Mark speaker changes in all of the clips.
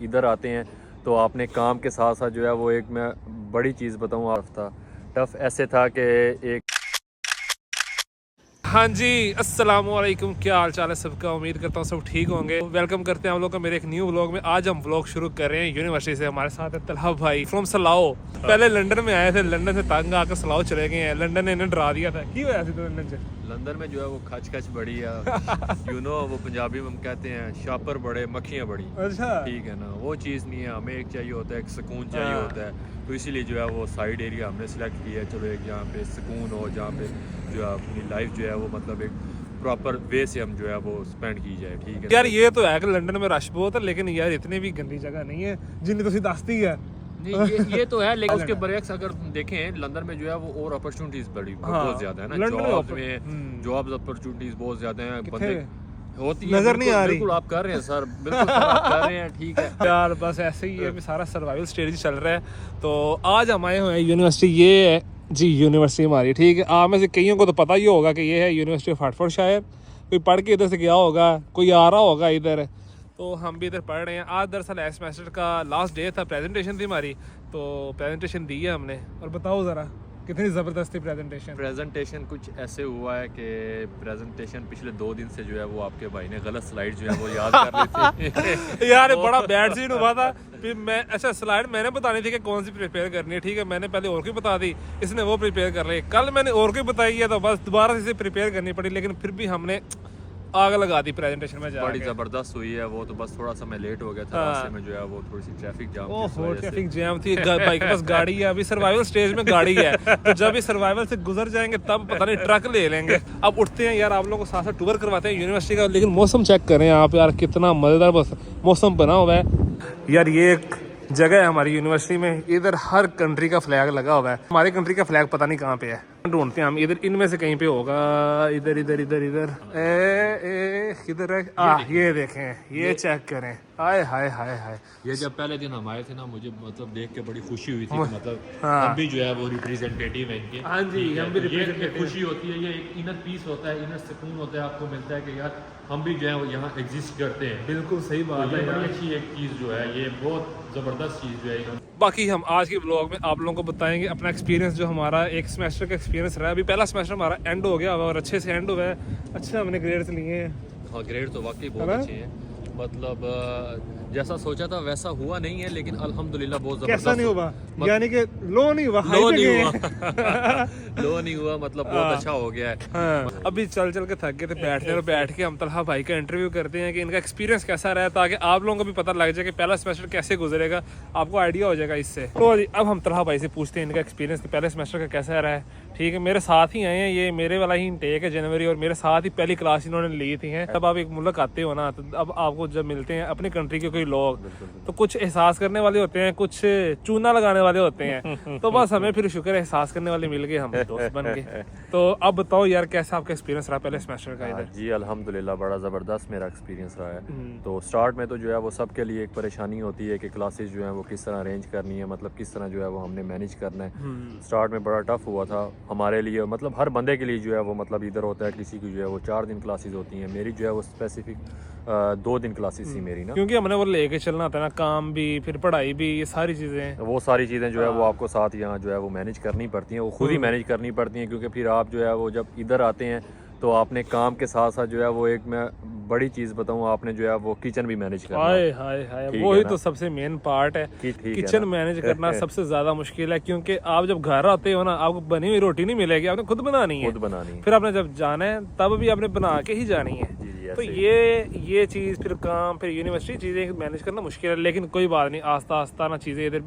Speaker 1: इधर आते हैं तो आपने काम के साथ साथ जो है वो एक मैं बड़ी चीज़ बताऊँ था टफ ऐसे था कि एक
Speaker 2: हाँ जी, अस्सलाम वालेकुम, क्या हाल चाल है सबका। उम्मीद करता हूँ सब ठीक होंगे। वेलकम करते हैं हम लोग को मेरे एक न्यू व्लॉग में। आज हम व्लॉग शुरू कर रहे हैं यूनिवर्सिटी से। हमारे साथ है तलहा भाई फ्रॉम सलाओ। पहले लंदन में आए थे, लंदन से तंग आकर सलाओ चले गए हैं। लंदन ने इन्हें डरा दिया था। की हुआ तो लंदन से
Speaker 1: लंदन में जो है वो खच खच बड़ी है वो पंजाबी में हम कहते हैं शापर बड़े मक्खियाँ बड़ी।
Speaker 2: अच्छा,
Speaker 1: ठीक है ना, वो चीज़ नहीं है। हमें एक चाहिए होता है, एक सुकून चाहिए होता है। तो इसीलिए जो है वो साइड एरिया हमने सेलेक्ट किया है। चलो एक जहाँ पे सुकून हो, जहाँ पे जो है अपनी लाइफ जो है वो मतलब एक प्रॉपर वे से हम जो है वो स्पेंड की जाए। ठीक है
Speaker 2: यार ये तो है कि लंदन में रश बहुत है, लेकिन यार इतनी भी गंदी जगह नहीं है जिन्हें तुम दसती है।
Speaker 1: नहीं ये तो है, लेकिन उसके बरक्स अगर देखें लंदन में जो है वो और अपॉर्चुनिटीज बड़ी बहुत ज्यादा है ना। जॉब्स में जॉब्स अपॉर्चुनिटीज बहुत ज्यादा हैं। बंदे होती है,
Speaker 2: नजर नहीं आ रही।
Speaker 1: बिल्कुल आप कर रहे हैं सर, बिल्कुल सर, आप कर रहे हैं। ठीक है
Speaker 2: यार बस ऐसे ही है, अभी सारा सर्वाइवल स्टेज चल रहा है। तो आज हम आए हुए हैं यूनिवर्सिटी। ये है जी यूनिवर्सिटी हमारी। ठीक है, आप में से कईयों को तो पता ही होगा कि ये है यूनिवर्सिटी ऑफ हर्टफोर्डशायर। कोई पढ़ के इधर से गया होगा, कोई आ रहा होगा इधर। तो हम भी इधर पढ़ रहे हैं। आज दरअसल इस सेमेस्टर का लास्ट डे था, प्रेजेंटेशन थी हमारी, तो प्रेजेंटेशन दी है हमने। और बताओ ज़रा कितनी ज़बरदस्त थी
Speaker 1: प्रेजेंटेशन कुछ ऐसे हुआ है कि प्रेजेंटेशन पिछले 2 दिन से जो है वो आपके भाई ने गलत स्लाइड जो है वो याद कर ली थी
Speaker 2: यार बड़ा बैड सीन हुआ था। फिर मैं अच्छा स्लाइड मैंने बतानी थी कि कौन सी प्रिपेयर करनी है। ठीक है, मैंने पहले और की बता दी, इसने वो प्रिपेयर कर ली। कल मैंने और की बताई है, तो बस दोबारा से इसे प्रिपेयर करनी पड़ी। लेकिन फिर भी हमने आग लगा दी प्रेजेंटेशन में जाके।
Speaker 1: बड़ी जबरदस्त हुई है वो। तो बस थोड़ा सा मैं लेट हो गया था रास्ते में, जो है वो थोड़ी सी ट्रैफिक जाम थी।
Speaker 2: ट्रैफिक जैम थी, भाई के पास गाड़ी है, अभी सर्वाइवल स्टेज में गाड़ी है। तो जब ये सर्वाइवल से गुजर जाएंगे तब पता नहीं ट्रक ले लेंगे। अब उठते हैं यार, आप लोगों को साथ साथ टूर करवाते हैं यूनिवर्सिटी का। लेकिन मौसम चेक करें आप यार, कितना मजेदार बस मौसम बना हुआ है यार। ये एक जगह है हमारी यूनिवर्सिटी में, इधर हर कंट्री का फ्लैग लगा हुआ है। हमारी कंट्री का फ्लैग पता नहीं कहाँ पे है, ढूंढते हैं हम। इधर इनमें से कहीं पे होगा। इधर इधर इधर इधर किधर है? ये देखें, ये चेक करें। हाय हाय हाय हाय।
Speaker 1: ये जब पहले दिन हम आए थे ना, मुझे मतलब देख के बड़ी खुशी हुई थी कि मतलब हम भी जो है वो रिप्रेजेंटेटिव हैं इनके।
Speaker 2: हाँ जी, हम भी
Speaker 1: रिप्रेजेंटेटिव। खुशी होती है, ये एक इनर पीस होता है, इनर सुकून होता है। आपको मिलता है कि यार हम भी जो है वो यहाँ एग्जिस्ट करते हैं।
Speaker 2: बिल्कुल सही बात है।
Speaker 1: बड़ी अच्छी एक चीज़ जो है, ये बहुत ज़बरदस्त चीज़ जो है।
Speaker 2: बाकी हम आज के ब्लॉग में आप लोगों को बताएंगे अपना एक्सपीरियंस, जो हमारा एक सेमेस्टर का एक्सपीरियंस रहा है। अभी पहला सेमेस्टर हमारा एंड हो गया और अच्छे से एंड हुआ है। अच्छे हमने ग्रेड्स लिए हैं।
Speaker 1: हाँ, ग्रेड तो वाकई बहुत अच्छे हैं। मतलब जैसा सोचा था वैसा हुआ नहीं है, लेकिन अल्हम्दुलिल्लाह बहुत जबरदस्त।
Speaker 2: कैसा नहीं हुआ? यानी कि लो नहीं हुआ,
Speaker 1: लो नहीं हुआ लो नहीं हुआ, मतलब बहुत अच्छा हो गया है।
Speaker 2: हाँ, अभी चल चल के थक गए थे, बैठ के हम तलहा भाई का इंटरव्यू करते हैं कि इनका एक्सपीरियंस कैसा रहा, ताकि आप लोगों को भी पता लग जाए कि पहला सेमेस्टर कैसे गुजरेगा। आपको आइडिया हो जाएगा इससे। तो जी अब हम तलहा भाई से पूछते हैं इनका एक्सपीरियंस पहले सेमेस्टर का कैसा रहा है। ठीक है, मेरे साथ ही आए हैं, ये मेरे वाला ही इंटेक है जनवरी, और मेरे साथ ही पहली क्लास इन्होंने ली थी हैं। तब आप एक मुल्क आते हो ना, तो अब आपको जब मिलते हैं अपनी कंट्री के कोई लोग, तो कुछ एहसास करने वाले होते हैं, कुछ चूना लगाने वाले होते हैं। तो बस हमें फिर शुक्र है एहसास करने वाले मिल गए, हम दोस्त बन गए। तो अब बताओ यार, कैसा आपका एक्सपीरियंस रहा पहले सेमेस्टर का इधर?
Speaker 1: जी अल्हम्दुलिल्लाह बड़ा ज़बरदस्त मेरा एक्सपीरियंस रहा है। तो स्टार्ट में तो जो है वो सबके लिए एक परेशानी होती है कि क्लासेस जो है वो किस तरह अरेंज करनी है, मतलब किस तरह जो है वो हमने मैनेज करना है। स्टार्ट में बड़ा टफ हुआ था हमारे लिए, मतलब हर बंदे के लिए जो है वो, मतलब इधर होता है किसी की जो है वो 4 दिन क्लासेस होती हैं। मेरी जो है वो स्पेसिफिक 2 दिन क्लासेस थी मेरी ना,
Speaker 2: क्योंकि हमने वो लेके चलना होता है ना, काम भी फिर पढ़ाई भी, ये सारी चीजें।
Speaker 1: वो सारी चीज़ें जो है वो आपको साथ यहाँ जो है वो मैनेज करनी पड़ती हैं, वो खुद ही मैनेज करनी पड़ती हैं। क्योंकि फिर आप जो है वो जब इधर आते हैं तो आपने काम के साथ साथ जो है वो एक मैं बड़ी चीज़ बताऊँ, आपने जो है वो किचन भी मैनेज करना है।
Speaker 2: हाय हाय हाय, वही तो सबसे मेन पार्ट है। किचन मैनेज करना सबसे ज्यादा मुश्किल है, क्योंकि आप जब घर आते हो ना, आपको बनी हुई रोटी नहीं मिलेगी, आपने खुद बनानी है। फिर आपने जब जाना है तब भी आपने बना के ही जानी है। तो ये चीज़, फिर काम, फिर यूनिवर्सिटी चीज़ें मैनेज करना मुश्किल है। लेकिन कोई बात नहीं, आस्ता आस्ता ना चीज़ें इधर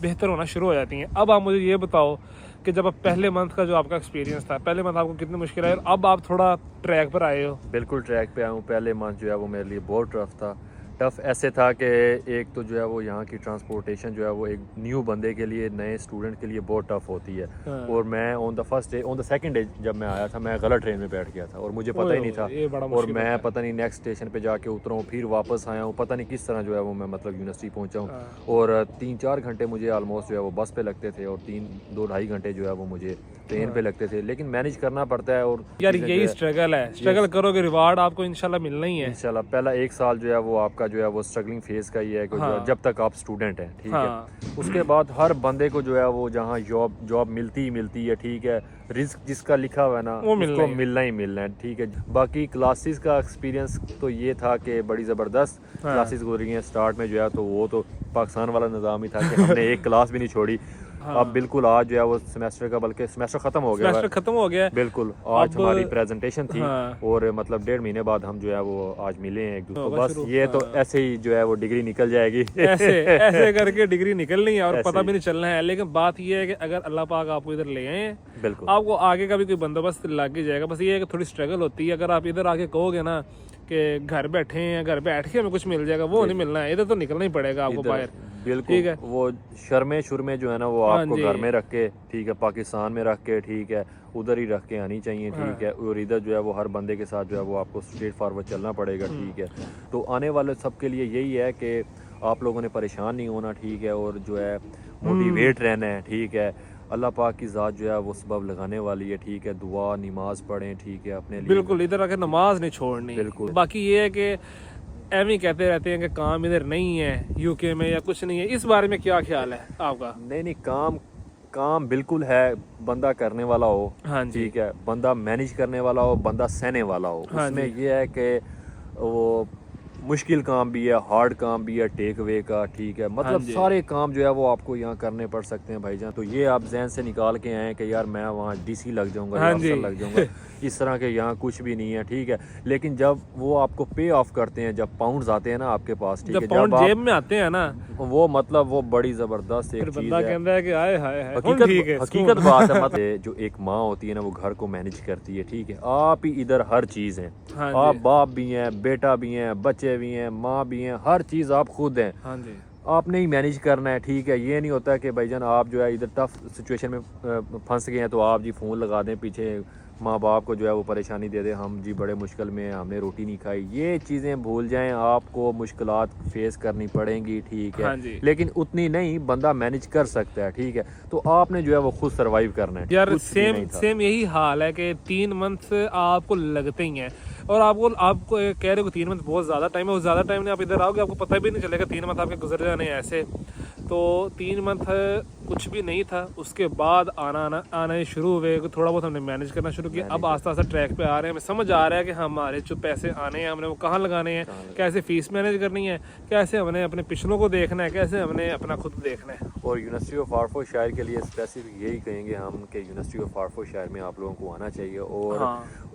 Speaker 2: बेहतर होना शुरू हो जाती हैं। अब आप मुझे ये बताओ कि जब आप पहले मंथ का जो आपका एक्सपीरियंस था, पहले मंथ आपको कितनी मुश्किल आई, और अब आप थोड़ा ट्रैक पर आए हो?
Speaker 1: बिल्कुल ट्रैक पे आया हूँ। पहले मंथ जो है वो मेरे लिए बहुत टफ था। टफ ऐसे था कि एक तो जो है वो यहाँ की ट्रांसपोर्टेशन जो है वो एक न्यू बंदे के लिए, नए स्टूडेंट के लिए बहुत टफ होती है। और मैं ऑन द सेकंड डे जब मैं आया था, मैं गलत ट्रेन में बैठ गया था और मुझे पता ही नहीं था। और मैं पता नहीं नेक्स्ट स्टेशन पे जाके उतरा हूँ, फिर वापस आया हूँ, पता नहीं किस तरह जो है वो मैं मतलब यूनिवर्सिटी पहुँचा हूँ। और 3-4 घंटे मुझे ऑलमोस्ट जो है वो बस पे लगते थे, और 2-2.5 घंटे जो है वो मुझे ट्रेन पे लगते थे। लेकिन मैनेज करना पड़ता है। और
Speaker 2: यार यही स्ट्रगल है, स्ट्रगल करोगे रिवार्ड आपको इंशाल्लाह मिलना ही है।
Speaker 1: इंशाल्लाह पहला 1 साल जो है वो आपका का जो है वो स्ट्रगलिंग फेज का ही है कि
Speaker 2: हाँ।
Speaker 1: जब तक आप स्टूडेंट हैं, ठीक
Speaker 2: हाँ।
Speaker 1: है। उसके बाद हर बंदे को जो है वो जहाँ जॉब मिलती ही मिलती है, ठीक है। रिस्क जिसका लिखा हुआ है ना
Speaker 2: वो मिलना
Speaker 1: उसको
Speaker 2: ही है।
Speaker 1: मिलना ही मिलना है, ठीक है। बाकी क्लासेस का एक्सपीरियंस तो ये था कि बड़ी ज़बरदस्त
Speaker 2: हाँ।
Speaker 1: क्लासेस गुजरी हैं। स्टार्ट में जो है तो वो तो पाकिस्तान वाला निज़ाम ही था कि हमने एक क्लास भी नहीं छोड़ी।
Speaker 2: हाँ।
Speaker 1: अब बिल्कुल आज जो है वो सेमेस्टर का, बल्कि सेमेस्टर ख़त्म हो गया
Speaker 2: सेमेस्टर खत्म हो गया है।
Speaker 1: बिल्कुल। आज
Speaker 2: अब
Speaker 1: हमारी प्रेजेंटेशन थी
Speaker 2: हाँ।
Speaker 1: और मतलब 1.5 महीने बाद हम जो है वो आज मिले हैं एक दूसरे को।
Speaker 2: होगा
Speaker 1: बस
Speaker 2: शुरू,
Speaker 1: ये तो
Speaker 2: हाँ।
Speaker 1: ऐसे ही जो है वो डिग्री निकल जाएगी
Speaker 2: ऐसे ऐसे करके डिग्री निकलनी है और
Speaker 1: ऐसे
Speaker 2: पता
Speaker 1: ही।
Speaker 2: भी नहीं चलना है। लेकिन बात ये है कि अगर अल्लाह पाक आपको इधर ले आए हैं,
Speaker 1: बिल्कुल
Speaker 2: आपको आगे का भी कोई बंदोबस्त लग ही जाएगा। बस ये है कि थोड़ी स्ट्रगल होती है। अगर आप इधर आके कहोगे ना कि घर बैठे हैं, घर बैठ के हमें कुछ मिल जाएगा, वो नहीं मिलना है। इधर तो निकलना ही पड़ेगा आपको
Speaker 1: इधर
Speaker 2: बाहर।
Speaker 1: बिल्कुल
Speaker 2: ठीक है।
Speaker 1: वो शर्मे शुरमे जो है ना वो
Speaker 2: हाँ
Speaker 1: आपको
Speaker 2: जी।
Speaker 1: घर में रख के, ठीक है, पाकिस्तान में रख के, ठीक है, उधर ही रख के आनी चाहिए, ठीक है। और इधर जो है वो हर बंदे के साथ जो है वो आपको स्ट्रेट फॉरवर्ड चलना पड़ेगा, ठीक है। तो आने वाले सबके लिए यही है कि आप लोगों ने परेशान नहीं होना, ठीक है, और जो है मोटिवेट रहना है, ठीक है। अल्लाह पाक की ज़ात जो है वो सबब लगाने वाली है, ठीक है। दुआ नमाज पढ़ें, ठीक है, अपने लिए
Speaker 2: बिल्कुल इधर आके नमाज नहीं छोड़नी।
Speaker 1: बिल्कुल।
Speaker 2: बाकी ये है कि एम ही कहते रहते हैं कि काम इधर नहीं है यूके में या कुछ नहीं है। इस बारे में क्या ख्याल है आपका?
Speaker 1: नहीं, काम बिल्कुल है। बंदा करने वाला हो,
Speaker 2: हाँ जी।
Speaker 1: ठीक है, बंदा मैनेज करने वाला हो, बंदा सहने वाला हो।
Speaker 2: हाँ
Speaker 1: उसमें
Speaker 2: जी।
Speaker 1: ये है कि वो मुश्किल काम भी है, हार्ड काम भी है, टेक अवे का, ठीक है। मतलब
Speaker 2: जी।
Speaker 1: सारे काम जो है वो आपको यहाँ करने पड़ सकते हैं भाईजान। तो ये आप जहन से निकाल के आए कि यार मैं वहाँ डीसी लग जाऊँगा
Speaker 2: हाँ
Speaker 1: या
Speaker 2: जी।
Speaker 1: अफसर लग जाऊँगा, इस तरह के यहाँ कुछ भी नहीं है, ठीक है। लेकिन जब वो आपको पे ऑफ करते हैं, जब पाउंड्स आते हैं ना आपके पास, ठीक है,
Speaker 2: जब पाउंड जेब में आते हैं ना,
Speaker 1: वो मतलब वो बड़ी ज़बरदस्त एक
Speaker 2: फिर
Speaker 1: चीज़
Speaker 2: बंदा
Speaker 1: है।
Speaker 2: कहता है कि आए हाय हाय ठीक है,
Speaker 1: हकीकत बात है। मतलब जो एक माँ होती है ना वो घर को मैनेज करती है, ठीक है। आप ही इधर हर चीज़ हैं।
Speaker 2: हाँ
Speaker 1: आप
Speaker 2: जी।
Speaker 1: बाप भी हैं, बेटा भी हैं, बच्चे भी हैं, माँ भी हैं, हर चीज़ आप खुद हैं।
Speaker 2: हाँ जी।
Speaker 1: आपने ही मैनेज करना है, ठीक है। ये नहीं होता कि भाईजान आप जो है इधर टफ सिचुएशन में फंस गए हैं तो आप जी फ़ोन लगा दें पीछे, माँ बाप को जो है वो परेशानी दे दें, हम जी बड़े मुश्किल में हैं, हमने रोटी नहीं खाई। ये चीज़ें भूल जाएं, आपको मुश्किलात फेस करनी पड़ेंगी, ठीक है।
Speaker 2: हाँ जी।
Speaker 1: लेकिन उतनी नहीं, बंदा मैनेज कर सकता है, ठीक है। तो आपने जो है वो खुद सर्वाइव करना है
Speaker 2: यार
Speaker 1: कुछ भी नहीं था।
Speaker 2: सेम यही हाल है कि 3 मंथ आपको लगते ही हैं। और आपको कह रहे हो 3 मंथ बहुत ज़्यादा टाइम है। वो ज़्यादा टाइम नहीं, आप इधर आओगे आपको पता भी नहीं चलेगा 3 मंथ आपके गुजर जाने हैं ऐसे। तो 3 मंथ कुछ भी नहीं था। उसके बाद आना शुरू हुए, थोड़ा बहुत हमने मैनेज करना शुरू किया। अब आस्ता आस्ता ट्रैक पे आ रहे हैं, हमें समझ आ रहा है कि हमारे जो पैसे आने हैं हमने वो कहाँ लगाने हैं, कैसे फीस मैनेज करनी है, कैसे हमने अपने पिछलों को देखना है, कैसे हमने अपना खुद देखना है।
Speaker 1: और यूनिवर्सिटी ऑफ आर्फोशायर के लिए स्पेसिफिक यही कहेंगे हम कि यूनिवर्सिटी ऑफ आर्फोशायर में आप लोगों को आना चाहिए।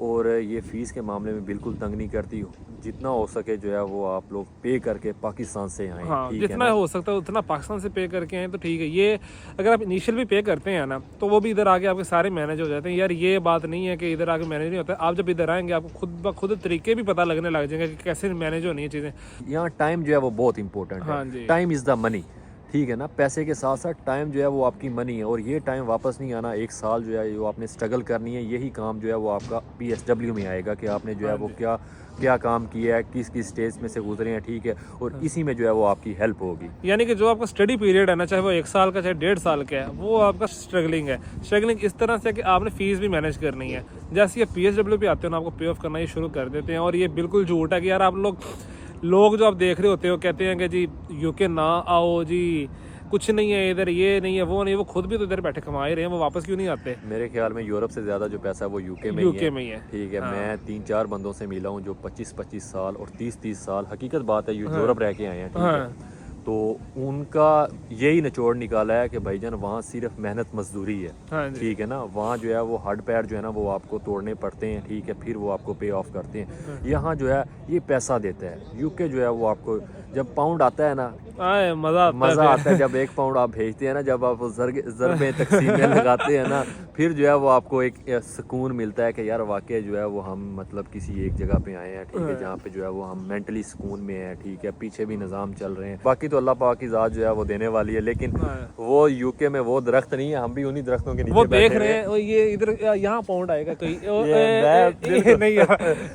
Speaker 1: और ये फ़ीस के मामले में बिल्कुल तंग नहीं करती। जितना हो सके जो है वो आप लोग पे करके पाकिस्तान से आएँ,
Speaker 2: हाँ,
Speaker 1: ठीक है
Speaker 2: जितना
Speaker 1: ना?
Speaker 2: हो सकता है उतना पाकिस्तान से पे करके आए तो ठीक है। ये अगर आप इनिशियल भी पे करते हैं ना तो वो भी इधर आके आपके सारे मैनेज हो जाते हैं। यार ये बात नहीं है कि इधर आके मैनेज नहीं होता है। आप जब इधर आएंगे आपको खुद ब खुद तरीके भी पता लगने लग जाएंगे कि कैसे मैनेज होनी है चीज़ें।
Speaker 1: यहाँ टाइम जो है वो बहुत इंपॉर्टेंट
Speaker 2: हाँ
Speaker 1: है।
Speaker 2: जी।
Speaker 1: टाइम इज़ द मनी, ठीक है ना। पैसे के साथ साथ टाइम जो है वो आपकी मनी है। और ये टाइम वापस नहीं आना। 1 साल जो है वो आपने स्ट्रगल करनी है। यही काम जो है वो आपका PSW में आएगा कि आपने जो है वो क्या काम किया है, किस स्टेज में से गुजरे हैं, ठीक है। और इसी में जो है वो आपकी हेल्प होगी।
Speaker 2: यानी कि जो आपका स्टडी पीरियड है ना, चाहे वो 1 साल का चाहे 1.5 साल का है, वो आपका स्ट्रगलिंग है। स्ट्रगलिंग इस तरह से कि आपने फीस भी मैनेज करनी है। जैसे ये PSW पे आते हो ना आपको पे ऑफ करना ये शुरू कर देते हैं। और ये बिल्कुल झूठ है कि यार आप लोग जो आप देख रहे होते हो कहते हैं कि जी यूके ना आओ जी, कुछ नहीं है इधर, ये नहीं है वो नहीं है। वो खुद भी तो इधर बैठे कमा ही रहे हैं, वो वापस क्यों नहीं आते?
Speaker 1: मेरे ख्याल में यूरोप से ज़्यादा जो पैसा है वो यूके में ही है, ठीक है। मैं 3-4 बंदों से मिला हूँ जो 25-25 साल और 30-30 साल, हकीकत बात है, यूरोप रह के आए हैं, ठीक है। तो उनका यही निचोड़ निकाला है कि भाईजान वहाँ सिर्फ मेहनत मजदूरी है, ठीक है ना। वहाँ जो है वो हड पैर जो है ना वो आपको तोड़ने पड़ते हैं, ठीक है, फिर वो आपको पे ऑफ करते हैं। यहाँ जो है ये पैसा देता है। यूके जो है वो आपको जब पाउंड आता है ना मज़ा आता है। जब 1 पाउंड आप भेजते हैं ना, जब आप ज़रबे तकसीम में लगाते हैं ना, फिर जो है वो आपको एक सुकून मिलता है कि यार वाकई जो है वो हम मतलब किसी एक जगह पे आए हैं, ठीक है, जहाँ पे जो है वो हम मेंटली सुकून में हैं, ठीक है। पीछे भी निज़ाम चल रहे हैं। बाकी तो अल्लाह पाक की ज़ात जो है वो देने वाली है। लेकिन वो यूके में वो दरख्त नहीं है, हम भी उन्हीं दरख्तों के नीचे
Speaker 2: वो देख रहे हैं। ये इधर यहाँ पाउंड आएगा कोई नहीं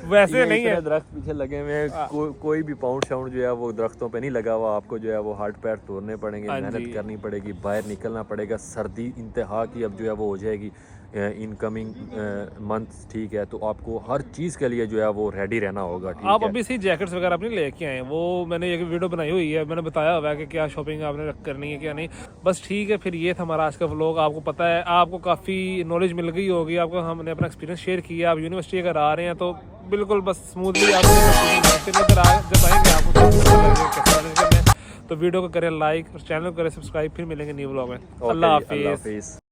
Speaker 2: वैसे नहीं है।
Speaker 1: दरख्त पीछे लगे हुए हैं, कोई भी पाउंड शाउंड जो है वो दरख्तों पे नहीं लगा हुआ। आपको जो है वो हाथ पैर तोड़ने पड़ेंगे, मेहनत करनी पड़ेगी, बाहर निकलना पड़ेगा। सर्दी इंतहा की अब जो है वो हो जाएगी। इनकमिंग मंथ्स, ठीक है, तो आपको हर चीज़ के लिए जो है वो रेडी रहना होगा, ठीक
Speaker 2: आप
Speaker 1: है।
Speaker 2: अभी से जैकेट्स वगैरह अपनी लेके आए हैं, वो मैंने एक वीडियो बनाई हुई है, मैंने बताया हुआ है कि क्या शॉपिंग आपने करनी है क्या नहीं। बस ठीक है, फिर ये था हमारा आज का व्लॉग। आपको पता है, आपको काफ़ी नॉलेज मिल गई होगी, आपको हमने अपना एक्सपीरियंस शेयर किया। आप यूनिवर्सिटी अगर आ रहे हैं तो बिल्कुल बस स्मूथली आप जब आएंगे आपको तो वीडियो को करें लाइक और चैनल को करें सब्सक्राइब। फिर मिलेंगे न्यू व्लॉग में। अल्लाह हाफिज़।